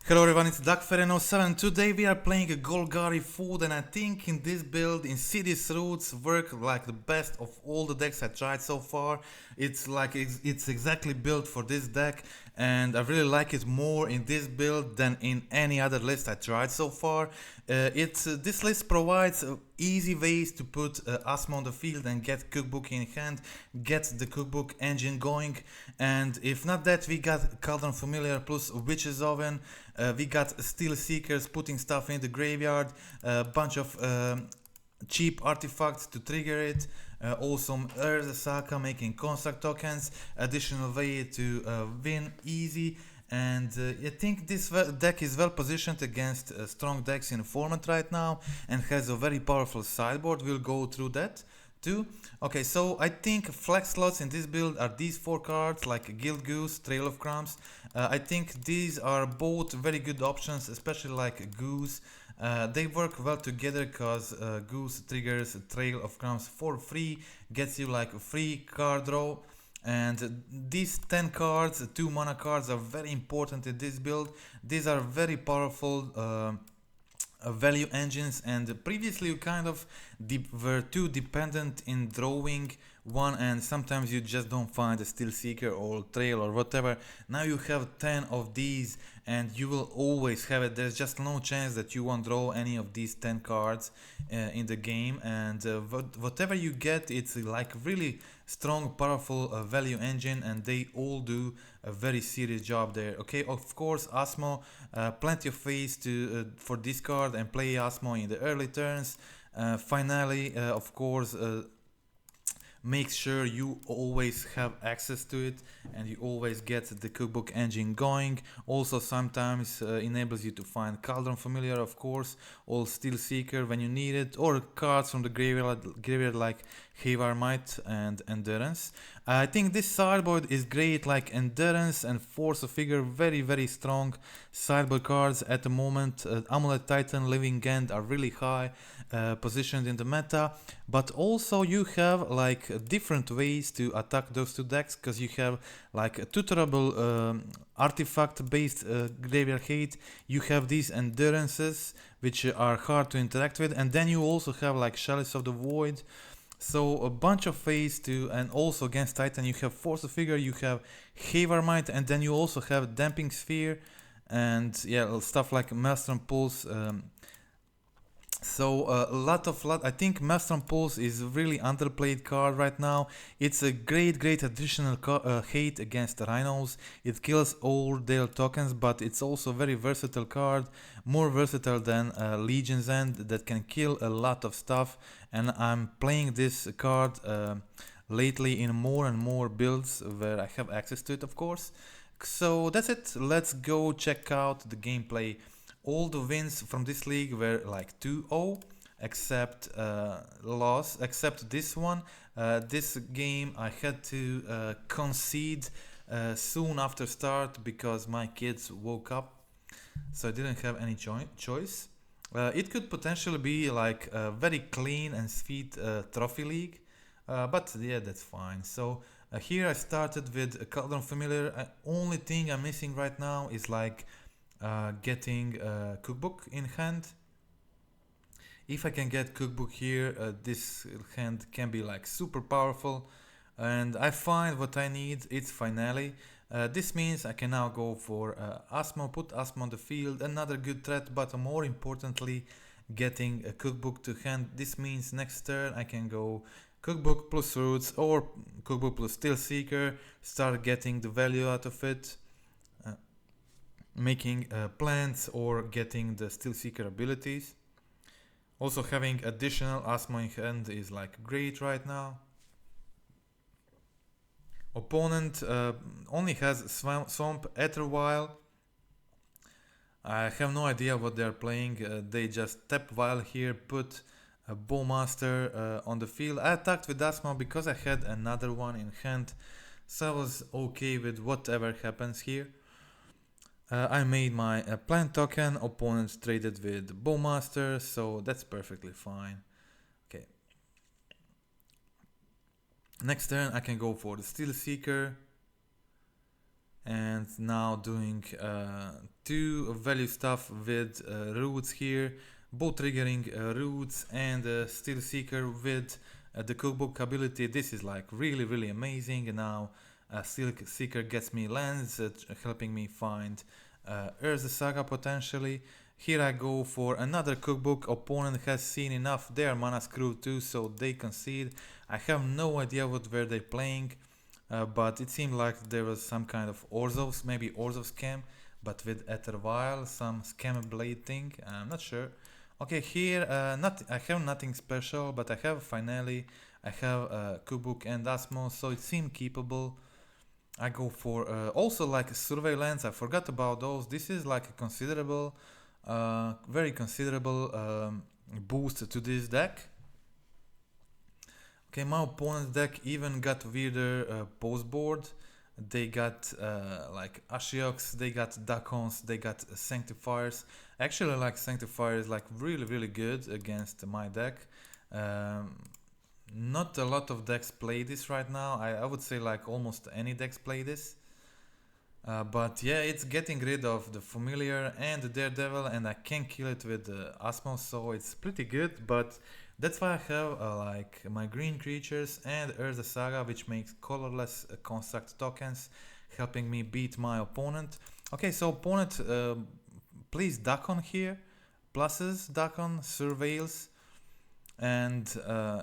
Hello everyone, it's DuckFereno7. Today we are playing a Golgari food, and I think in this build Insidious Roots work like the best of all the decks I tried so far. It's exactly built for this deck, and I really like it more in this build than in any other list I tried so far. This list provides easy ways to put Asmo on the field and get Cookbook in hand, get the Cookbook engine going, and if not that, we got Cauldron Familiar plus Witch's Oven. We got Steelseekers putting stuff in the graveyard, a bunch of cheap artifacts to trigger it, also Urza Saga making construct tokens, additional way to win easy. And I think this deck is well positioned against strong decks in format right now and has a very powerful sideboard. We'll go through that too. Okay, so I think flex slots in this build are these four cards like Gilded Goose, Trail of Crumbs. I think these are both very good options, especially like Goose. They work well together because Goose triggers Trail of Crumbs for free, gets you like a free card draw. And these 10 cards, 2 mana cards, are very important in this build. These are very powerful value engines, and previously you kind of were too dependent in drawing one, and sometimes you just don't find a Steelseeker or Trail or whatever. Now you have 10 of these and you will always have it. There's just no chance that you won't draw any of these 10 cards in the game, and whatever you get, it's like really strong, powerful value engine, and they all do a very serious job there. Okay, of course, Asmo, plenty of ways to for this card and play Asmo in the early turns. Finale, of course, make sure you always have access to it and you always get the Cookbook engine going. Also sometimes enables you to find Cauldron Familiar, of course, or Steelseeker when you need it, or cards from the graveyard like Haywire Mite and Endurance. I think this sideboard is great, like Endurance and Force of Vigor, very strong sideboard cards at the moment. Amulet Titan, Living End are really high positioned in the meta, but also you have like different ways to attack those two decks, because you have like a tutorable artifact based graveyard hate. You have these endurances which are hard to interact with, and then you also have like Chalice of the Void. So a bunch of ways to, and also against Titan you have Force of Vigor, you have Haywire Mite, and then you also have Damping Sphere, and yeah, stuff like Maelstrom Pulse. So I think Maelstrom Pulse is really underplayed card right now. It's a great additional hate against Rhinos. It kills all their tokens, but it's also a very versatile card, more versatile than Legion's End, that can kill a lot of stuff. And I'm playing this card lately in more and more builds where I have access to it, of course. So that's it. Let's go check out the gameplay. All the wins from this league were like 2-0, except this one. This game I had to concede soon after start because my kids woke up, so I didn't have any choice. It could potentially be like a very clean and sweet trophy league, but yeah, that's fine. So here I started with a Cauldron Familiar. Only thing I'm missing right now is like getting Cookbook in hand. If I can get Cookbook here, this hand can be like super powerful, and I find what I need, it's Finale. This means I can now go for Asmo, put Asmo on the field, another good threat, but more importantly getting a Cookbook to hand. This means next turn I can go Cookbook plus Roots or Cookbook plus Steelseeker, start getting the value out of it, making plants or getting the Steelseeker abilities. Also having additional Asmo in hand is like great right now. Opponent only has Swamp Ethervial. I have no idea what they're playing. They just tap Vial here, put a Bowmaster on the field. I attacked with Asmo because I had another one in hand, so I was okay with whatever happens here. I made my plant token, opponents traded with Bowmaster, so that's perfectly fine. Okay. Next turn I can go for the Steelseeker. and now doing 2 value stuff with roots here, both triggering roots and Steelseeker with the cookbook ability. This is like really amazing. And now Steelseeker gets me lands, helping me find Urza Saga potentially. Here I go for another cookbook. Opponent has seen enough. They are mana screwed too, so they concede. I have no idea what were they playing, but it seemed like there was some kind of Orzov's, maybe Orzov scam, but with Ether Vial, some scam blade thing. I'm not sure. Okay, here I have nothing special, but I have Finale, I have cookbook and Asmo, so it seemed keepable. I go for also like Surveillance. I forgot about those. This is like a considerable. Very considerable boost to this deck. Okay, my opponent's deck even got weirder post board. They got like Ashioks, they got Dakons, they got Sanctifiers. Actually, like Sanctifier is like really good against my deck. Not a lot of decks play this right now. I would say like almost any decks play this. But yeah, it's getting rid of the Familiar and the Daredevil, and I can kill it with the Asmo, so it's pretty good. But that's why I have like my green creatures and Urza Saga, which makes colorless construct tokens, helping me beat my opponent. Okay, so opponent, please Dakon here, pluses Dakon, surveils, and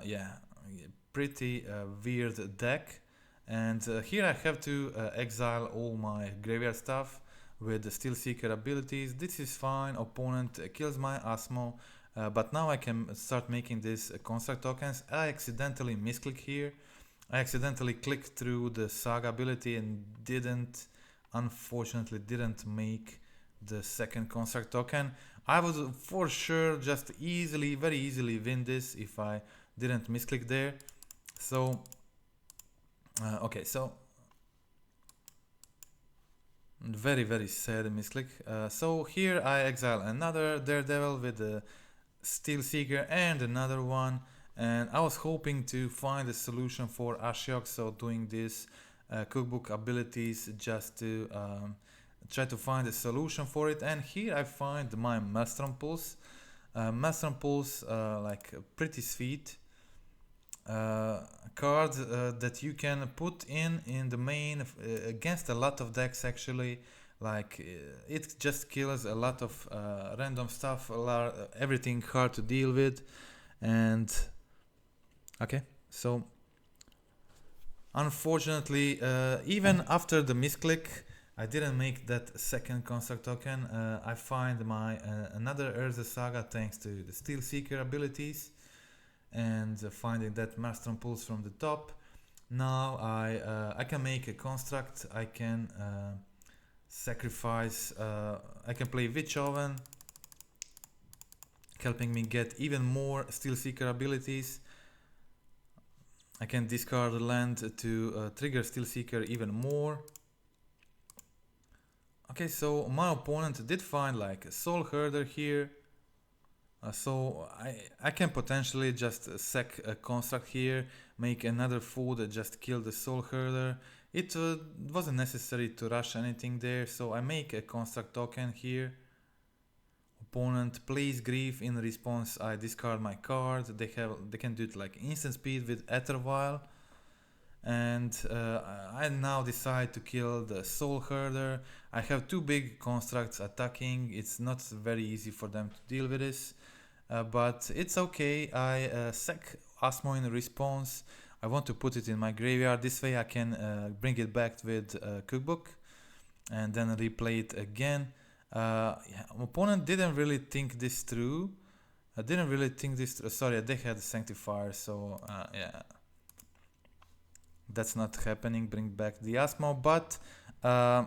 yeah, pretty weird deck. And here I have to exile all my graveyard stuff with the Steelseeker abilities. This is fine. Opponent kills my Asmo, but now I can start making these construct tokens. I accidentally misclick here. I accidentally clicked through the Saga ability and unfortunately didn't make the second construct token. I would for sure just very easily win this if I didn't misclick there. So okay, so very sad misclick. So here I exile another Daredevil with the Steelseeker and another one, and I was hoping to find a solution for Ashiok, so doing this cookbook abilities just to try to find a solution for it. And here I find my Maelstrom Pulse. Maelstrom Pulse, like pretty sweet card that you can put in the main against a lot of decks actually. Like it just kills a lot of random stuff, everything hard to deal with. And okay, so unfortunately even after the misclick I didn't make that second construct token. I find my another Urza Saga thanks to the Steelseeker abilities and finding that Maelstrom Pulse from the top. Now I can make a construct. I can sacrifice. I can play Witch Oven, helping me get even more Steelseeker abilities. I can discard a land to trigger Steelseeker even more. Okay, so my opponent did find like a Soul Herder here. So I can potentially just sack a construct here, make another food that just kill the Soul Herder. It wasn't necessary to rush anything there, so I make a construct token here. Opponent plays Grief. In response I discard my card. They can do it like instant speed with Ether Vial. And I now decide to kill the Soul Herder. I have 2 big constructs attacking. It's not very easy for them to deal with this. But it's okay. I sack Asmo in response. I want to put it in my graveyard. This way I can bring it back with Cookbook and then replay it again. Yeah, opponent didn't really think this through. Sorry, they had Sanctifier, so yeah, that's not happening. Bring back the Asmo, but I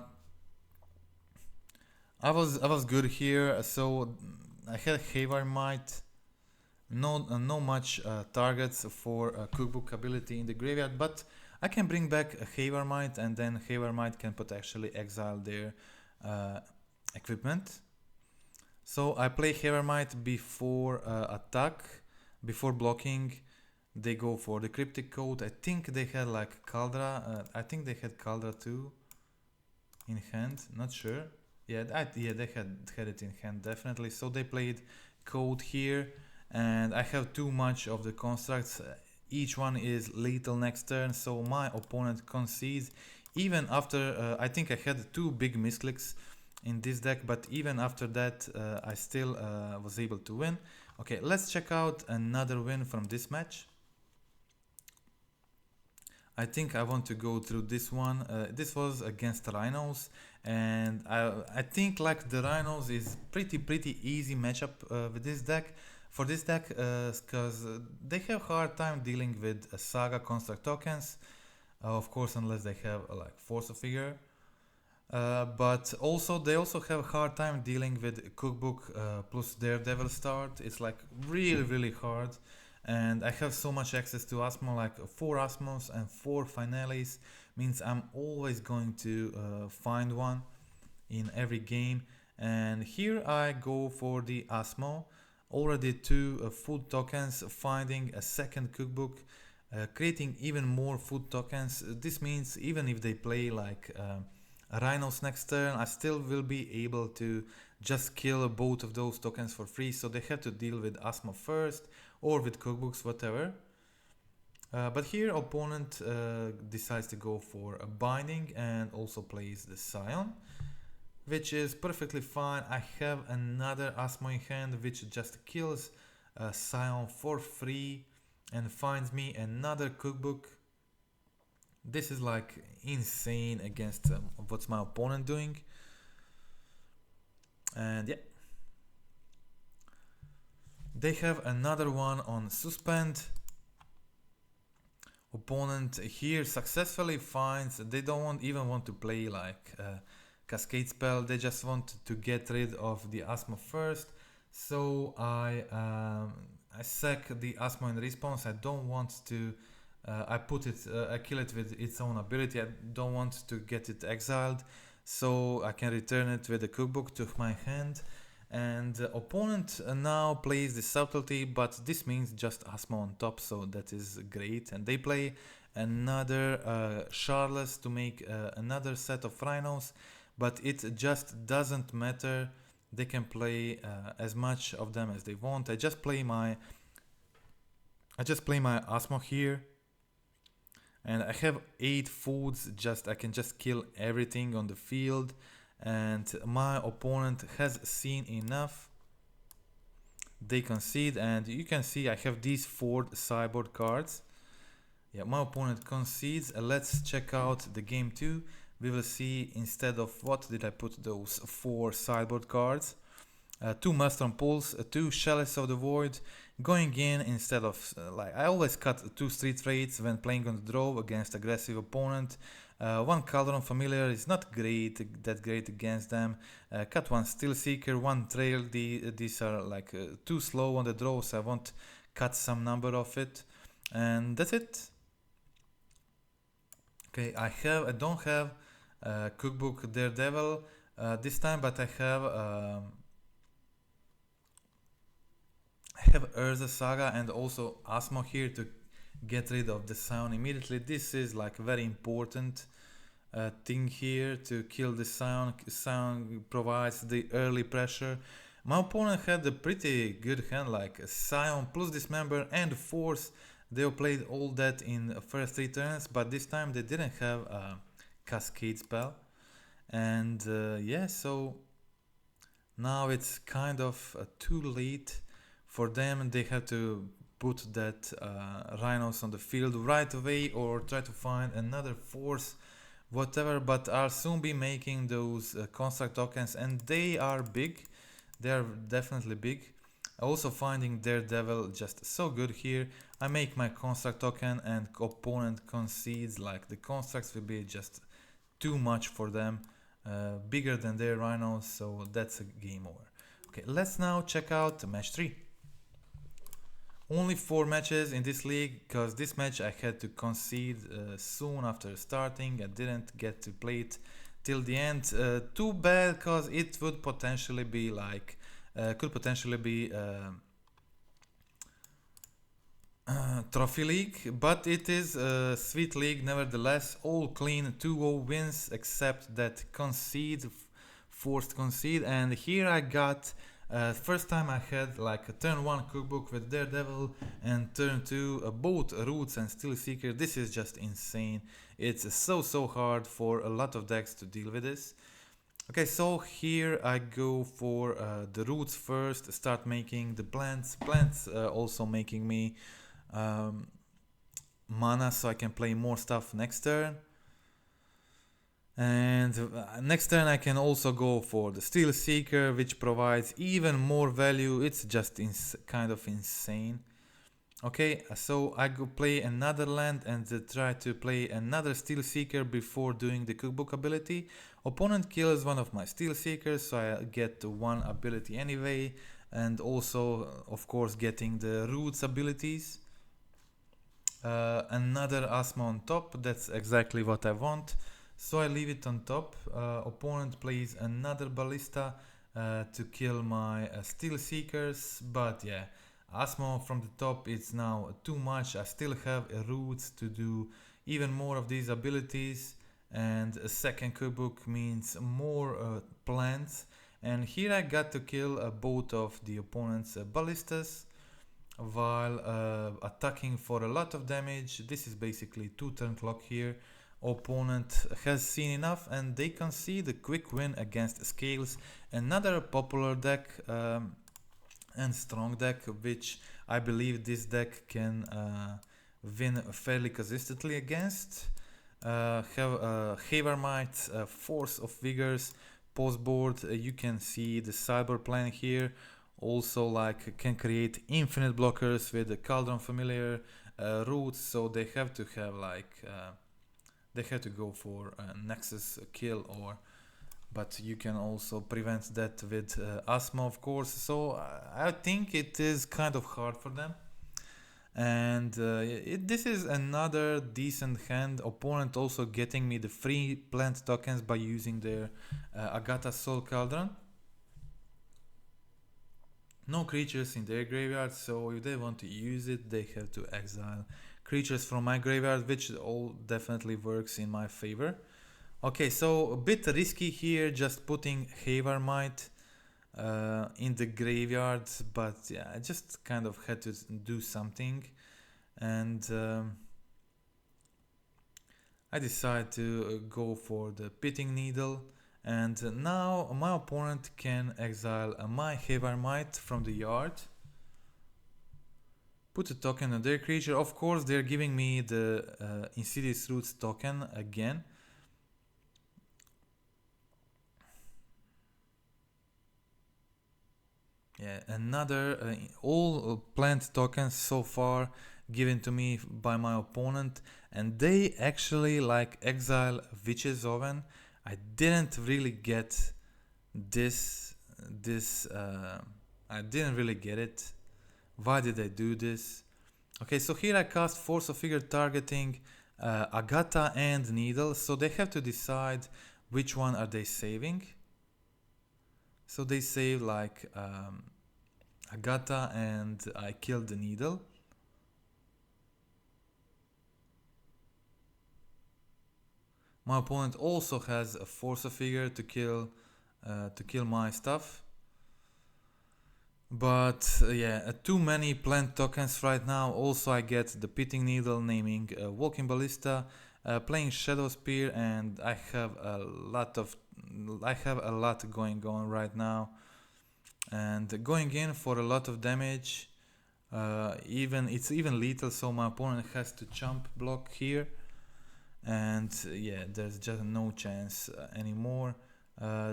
was good here. So I had Haywire Mite. No much targets for Cookbook ability in the graveyard, but I can bring back a Haywire Mite, and then Haywire Mite can potentially exile their equipment. So I play Haywire Mite before attack, before blocking. They go for the Cryptic Code. I think they had like Caldra. I think they had Caldra too. in hand, not sure. Yeah, yeah, they had it in hand definitely. So they played code here, and I have too much of the constructs. Each one is lethal next turn, so my opponent concedes. Even after, I think I had 2 big misclicks in this deck, but even after that, I still was able to win. Okay, let's check out another win from this match. I think I want to go through this one. This was against the Rhinos, and I think like the Rhinos is pretty easy matchup with this deck. For this deck, because they have hard time dealing with Saga construct tokens, of course, unless they have like Force of Vigor. But also they also have hard time dealing with Cookbook plus Daredevil start. It's like really hard. And I have so much access to Asmo, like 4 Asmos and 4 Finales, means I'm always going to find one in every game. And here I go for the Asmo, already 2 food tokens, finding a second Cookbook, creating even more food tokens. This means even if they play like Rhinos next turn, I still will be able to just kill both of those tokens for free, so they have to deal with Asmo first, or with cookbooks, whatever. But here opponent decides to go for a binding and also plays the Scion, which is perfectly fine. I have another Asmo in hand which just kills Scion for free and finds me another cookbook. This is like insane against what's my opponent doing. And yeah, they have another one on suspend. Opponent here successfully finds, they don't even want to play like cascade spell, they just want to get rid of the Asmo first. So I sack the Asmo in response. I don't want to I kill it with its own ability. I don't want to get it exiled, so I can return it with the cookbook to my hand. And the opponent now plays the subtlety, but this means just Asmo on top, so that is great. And they play another Chalice to make another set of Rhinos, but it just doesn't matter. They can play as much of them as they want. I just play my Asmo here, and I have 8 foods. I can just kill everything on the field. And my opponent has seen enough. They concede, and you can see I have these 4 sideboard cards. Yeah, my opponent concedes. Let's check out the game 2. We will see instead of what did I put those 4 sideboard cards. 2 Maelstrom Pulse, 2 Chalice of the Void, going in instead of like I always cut 2 Street Wraiths when playing on the draw against aggressive opponent. 1 Cauldron Familiar is not that great against them. Cut 1 Steelseeker, 1 Trail. These are like too slow on the draw, so I won't cut some number of it. And that's it. Okay, I don't have Cookbook Daredevil this time, but I have Urza Saga and also Asmo here to get rid of the Scion immediately. This is like very important thing here to kill the Scion. Scion provides the early pressure. My opponent had a pretty good hand, like Scion plus Dismember and Force. They played all that in first 3 turns, but this time they didn't have a Cascade spell. And yeah, so now it's kind of too late for them. They have to put that Rhinos on the field right away or try to find another Force, whatever, but I'll soon be making those construct tokens, and they are big. They are definitely big. Also finding Daredevil just so good here. I make my construct token and opponent concedes, like the constructs will be just too much for them, bigger than their Rhinos, so that's a game over. Okay, let's now check out match 3. Only 4 matches in this league, because this match I had to concede soon after starting. I didn't get to play it till the end. Too bad, because it would potentially be like, could potentially be trophy league, but it is a sweet league nevertheless. All clean 2-0 wins except that forced concede. And here I got first time I had like a turn 1 cookbook with Daredevil and turn 2 both Roots and Steelseeker. This is just insane. It's so hard for a lot of decks to deal with this. Okay, so here I go for the Roots first, start making the plants. Plants also making me mana so I can play more stuff next turn. And next turn I can also go for the Steelseeker, which provides even more value. It's just kind of insane. Okay, so I go play another land and try to play another Steelseeker before doing the cookbook ability. Opponent kills one of my Steelseekers, so I get one ability anyway, and also of course getting the Roots abilities. Another Asmo on top, that's exactly what I want. So I leave it on top. Opponent plays another Ballista to kill my Steelseekers, but yeah, Asmo from the top, it's now too much. I still have Roots to do even more of these abilities, and a second cookbook means more plants. And here I got to kill both of the opponent's ballistas while attacking for a lot of damage. This is basically 2 turn clock here. Opponent has seen enough and they concede a quick win against Scales, another popular deck and strong deck, which I believe this deck can win fairly consistently against. Have Haywire Mite, Force of Vigors, post board. You can see the sideboard plan here. Also, like, can create infinite blockers with the Cauldron Familiar, Roots. So they have to have like they have to go for Nexus kill, or but you can also prevent that with Asmo, of course. So I think it is kind of hard for them. And this is another decent hand. Opponent also getting me the free plant tokens by using their Agatha Soul Cauldron. No creatures in their graveyard, so if they want to use it, they have to exile creatures from my graveyard, which all definitely works in my favor. Okay, so a bit risky here, just putting Haywire Mite in the graveyard, but yeah, I just kind of had to do something, and I decided to go for the Pithing Needle. And now my opponent can exile my Haywire Mite from the yard. Put a token on their creature. Of course, they're giving me the Insidious Roots token again. Yeah, another all plant tokens so far given to me by my opponent, and they actually like exile Witch's Oven. I didn't really get this. I didn't really get it. Why did I do this? Okay, so here I cast Force of Vigor targeting Agatha and Needle. So they have to decide which one are they saving. So they save like Agatha, and I killed the Needle. My opponent also has a Force of Vigor to kill my stuff. But yeah, too many plant tokens right now. Also, I get the Pithing Needle, naming Walking Ballista, playing Shadowspear, and I have a lot going on right now, and going in for a lot of damage. It's even lethal, so my opponent has to chump block here. And yeah, there's just no chance anymore.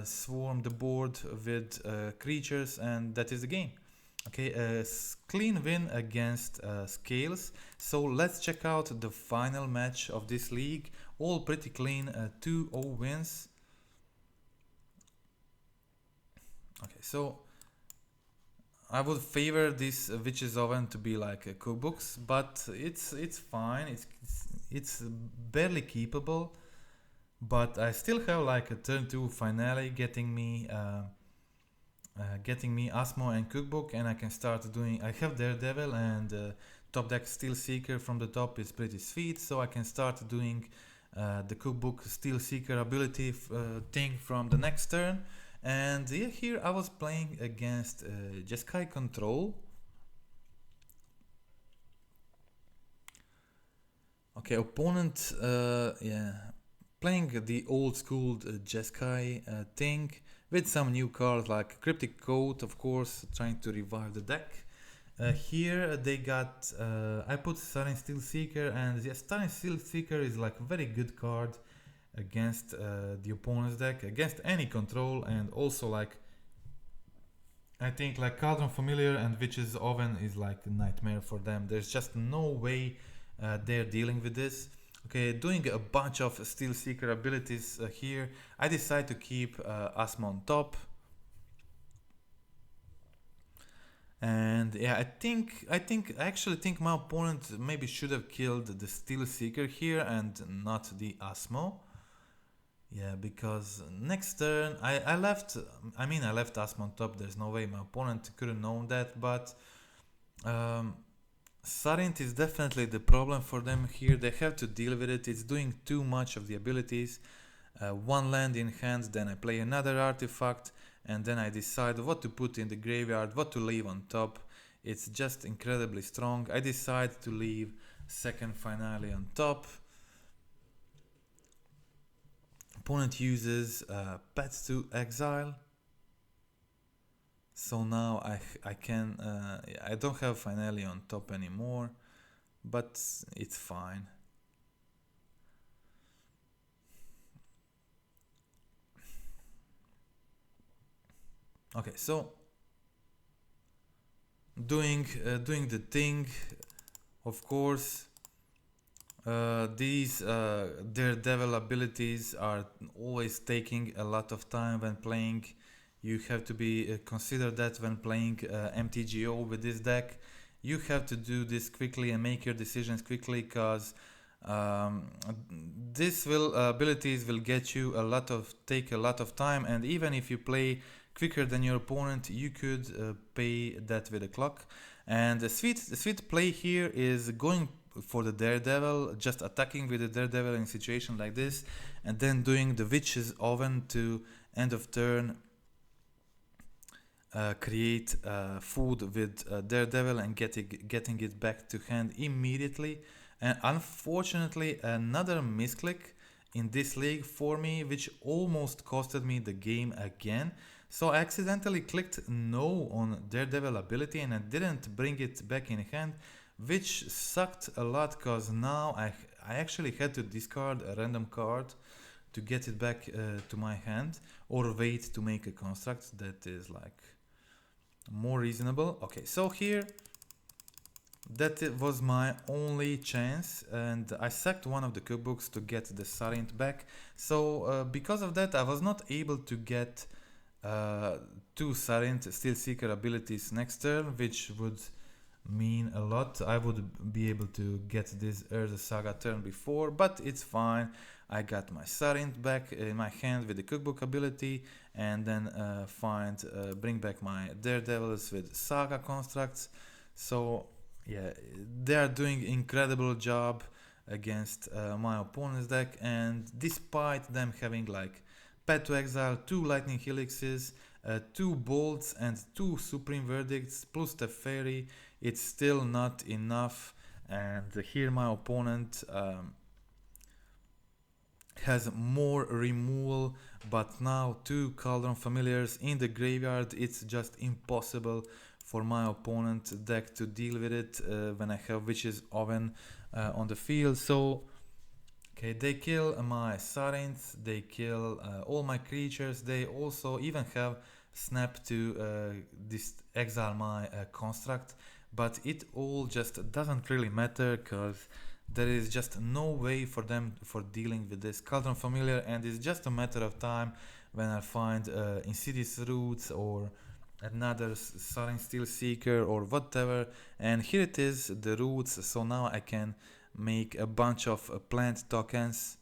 Swarm the board with creatures, and that is the game. Okay, clean win against Scales. So let's check out the final match of this league. All pretty clean, 2-0 wins. Okay, so I would favor this Witch's Oven to be like cookbooks, but it's fine. It's barely keepable, but I still have like a turn 2 finale getting me Asmo and Cookbook, and I can start doing. I have Daredevil and top deck Steelseeker from the top is pretty sweet, so I can start doing the cookbook Steelseeker ability thing from the next turn. And yeah, here I was playing against Jeskai Control. Okay, opponent, yeah, playing the old school Jeskai thing with some new cards like Cryptic Code, of course, trying to revive the deck. Here they got, I put Sarinth Steelseeker, and yes, Sarinth Steelseeker is like a very good card against the opponent's deck, against any control, and also like I think like Cauldron Familiar and Witch's Oven is like a nightmare for them. There's just no way they're dealing with this. Okay, doing a bunch of Steelseeker abilities here. I decide to keep Asmo on top. And yeah, I actually think my opponent maybe should have killed the Steelseeker here and not the Asmo. Yeah, because next turn I left Asmo on top. There's no way my opponent could have known that, but Sarinth is definitely the problem for them here. They have to deal with it. It's doing too much of the abilities. One land in hand, then I play another artifact, and then I decide what to put in the graveyard, what to leave on top. It's just incredibly strong. I decide to leave second Finale on top. Opponent uses Pets to Exile. So now I can I don't have Finale on top anymore, but it's fine. Okay, so doing the thing, of course. These Daredevil abilities are always taking a lot of time when playing. You have to be consider that when playing MTGO with this deck. You have to do this quickly and make your decisions quickly, because this abilities will get you take a lot of time, and even if you play quicker than your opponent, you could pay that with a clock. And the sweet play here is going for the Daredevil, just attacking with the Daredevil in a situation like this, and then doing the Witch's Oven to end of turn, create food with Daredevil and getting it back to hand immediately. And unfortunately, another misclick in this league for me, which almost costed me the game again. So I accidentally clicked no on Daredevil ability and I didn't bring it back in hand, which sucked a lot, because now I actually had to discard a random card to get it back to my hand, or wait to make a construct that is like more reasonable. Okay, so here that was my only chance, and I sacked one of the cookbooks to get the Sarinth back. So because of that, I was not able to get two Sarinth Steelseeker abilities next turn, which would mean a lot. I would be able to get this Urza Saga turn before, but it's fine. I got my Sarinth back in my hand with the cookbook ability, and then bring back my Daredevils with Saga constructs. So yeah, they are doing incredible job against my opponent's deck, and despite them having like Pet to Exile, 2 Lightning Helixes, 2 Bolts and 2 Supreme Verdicts plus the Fairy, it's still not enough. And here my opponent has more removal, but now 2 Cauldron Familiars in the graveyard. It's just impossible for my opponent's deck to deal with it when I have Witch's Oven on the field. So okay, they kill my Sarinth, they kill all my creatures, they also even have Snap to exile my construct, but it all just doesn't really matter, because there is just no way for them for dealing with this Cauldron Familiar, and it's just a matter of time when I find Insidious Roots or another Sarinth Steelseeker or whatever. And here it is, the Roots, so now I can make a bunch of plant tokens,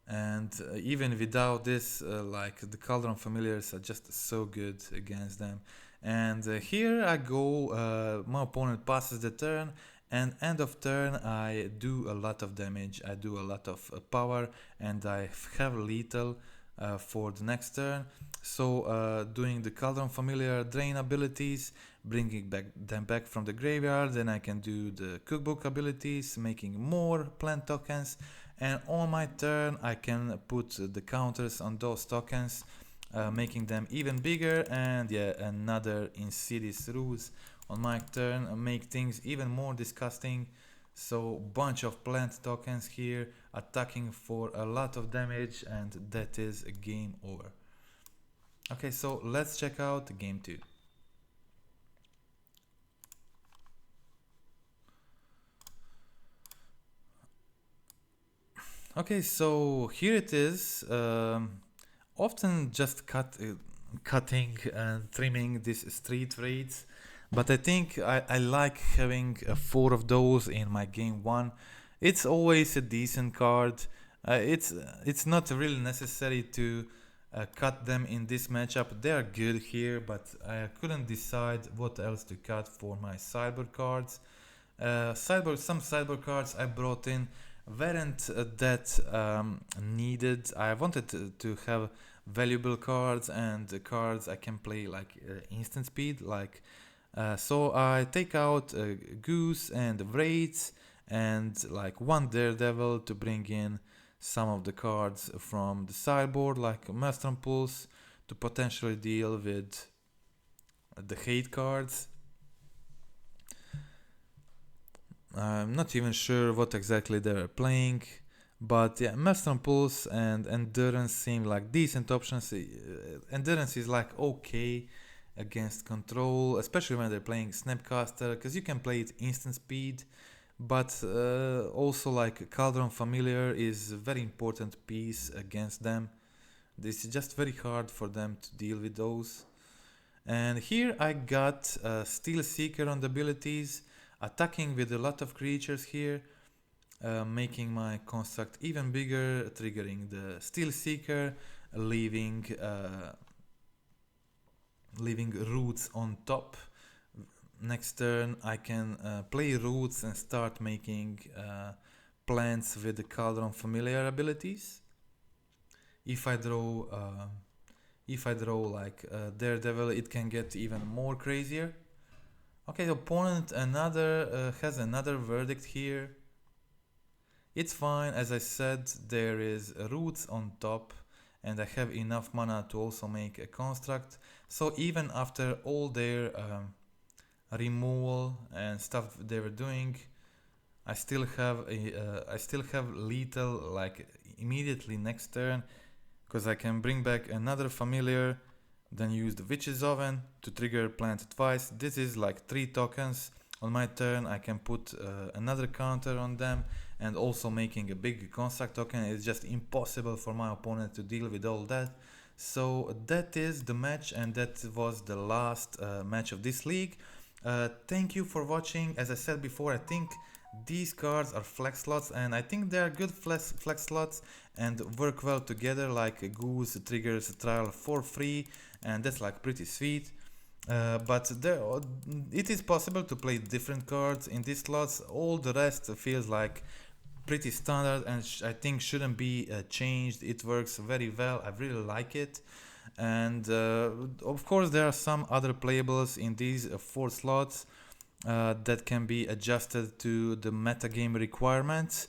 and even without this, like the Cauldron Familiars are just so good against them. And here I go, my opponent passes the turn, and end of turn I do a lot of damage, I do a lot of power, and I have lethal for the next turn. So doing the Cauldron Familiar drain abilities, bringing them back from the graveyard, then I can do the cookbook abilities, making more plant tokens, and on my turn I can put the counters on those tokens, making them even bigger, and yeah, another Insidious Roots on my turn, make things even more disgusting. So bunch of plant tokens here, attacking for a lot of damage, and that is a game over. Okay, so let's check out game 2. Okay, so here it is. Often just cutting and trimming these Street Wraiths, but I think I like having 4 of those in my game 1. It's always a decent card. It's not really necessary to cut them in this matchup. They are good here, but I couldn't decide what else to cut for my sideboard cards. Some sideboard cards I brought in weren't that needed. I wanted to have valuable cards and cards I can play like instant speed, like so I take out Goose and Wraiths and like one Daredevil to bring in some of the cards from the sideboard, like Maelstrom Pulse, to potentially deal with the hate cards. I'm not even sure what exactly they were playing, but yeah, Maelstrom Pulse and Endurance seem like decent options. Endurance is like okay against control, especially when they're playing Snapcaster, because you can play it instant speed, but also like Cauldron Familiar is a very important piece against them. This is just very hard for them to deal with those. And here I got Steelseeker on the abilities, attacking with a lot of creatures here, making my construct even bigger, triggering the Steelseeker, leaving roots on top. Next turn I can play roots and start making plants with the Cauldron Familiar abilities. If I draw like Daredevil, it can get even more crazier. Okay, the opponent has another verdict here. It's fine, as I said, there is roots on top, and I have enough mana to also make a construct. So even after all their removal and stuff they were doing, I still have lethal like immediately next turn, because I can bring back another familiar, then use the Witch's Oven to trigger plant twice. This is like 3 tokens. On my turn I can put another counter on them, and also making a big construct token. It's just impossible for my opponent to deal with all that. So that is the match, and that was the last match of this league. Thank you for watching. As I said before, I think these cards are flex slots, and I think they are good flex slots and work well together. Like a Goose triggers a trial for free, and that's like pretty sweet. But it is possible to play different cards in these slots. All the rest feels like pretty standard, and I think shouldn't be changed. It works very well. I really like it. And of course there are some other playables in these 4 slots that can be adjusted to the metagame requirements.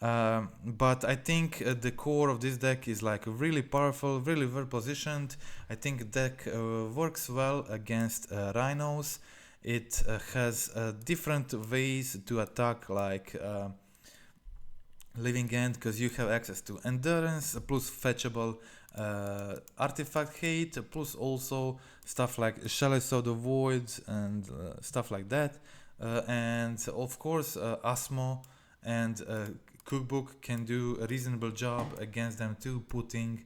But I think the core of this deck is like really powerful, really well positioned. I think the deck works well against rhinos. It has different ways to attack, like Living End, because you have access to Endurance plus fetchable artifact hate, plus also stuff like Chalice of the Void and stuff like that. And of course Asmo and Cookbook can do a reasonable job against them too, putting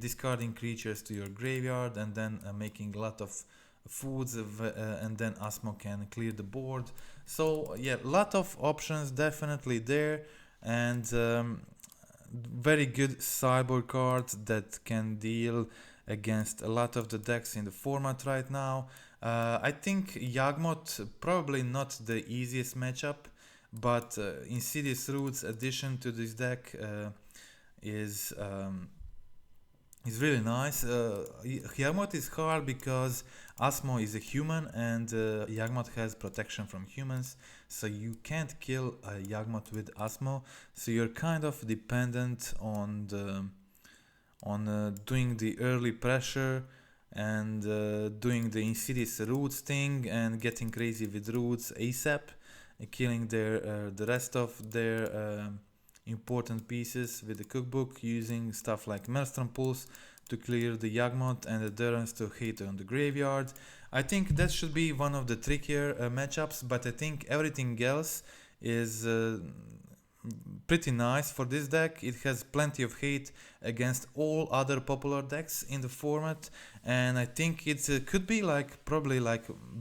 discarding creatures to your graveyard and then making a lot of foods, and then Asmo can clear the board. So yeah, a lot of options definitely there, and very good sideboard cards that can deal against a lot of the decks in the format right now. I think Yawgmoth probably not the easiest matchup, but Insidious Roots addition to this deck is really nice. Yawgmoth is hard because Asmo is a human and Yawgmoth has protection from humans, so you can't kill a Yawgmoth with Asmo, so you're kind of dependent on doing the early pressure and doing the Insidious Roots thing and getting crazy with roots ASAP, killing the rest of their important pieces with the cookbook, using stuff like Maelstrom Pulse to clear the Yawgmoth and Endurance to hit on the graveyard. I think that should be one of the trickier matchups, but I think everything else is pretty nice for this deck. It has plenty of hate against all other popular decks in the format, and I think it could be probably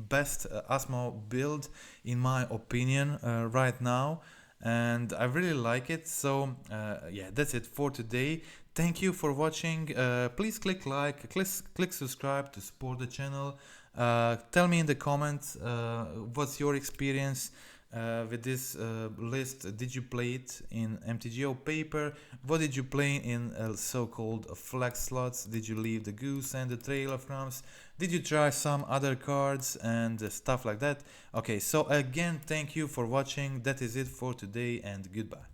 best Asmo build in my opinion right now, and I really like it. So yeah, that's it for today. Thank you for watching. Please click like, click subscribe to support the channel. Tell me in the comments what's your experience with this list. Did you play it in MTGO paper? What did you play in so-called flex slots? Did you leave the Goose and the Trail of Crumbs? Did you try some other cards and stuff like that? Okay, so again, thank you for watching. That is it for today, and goodbye.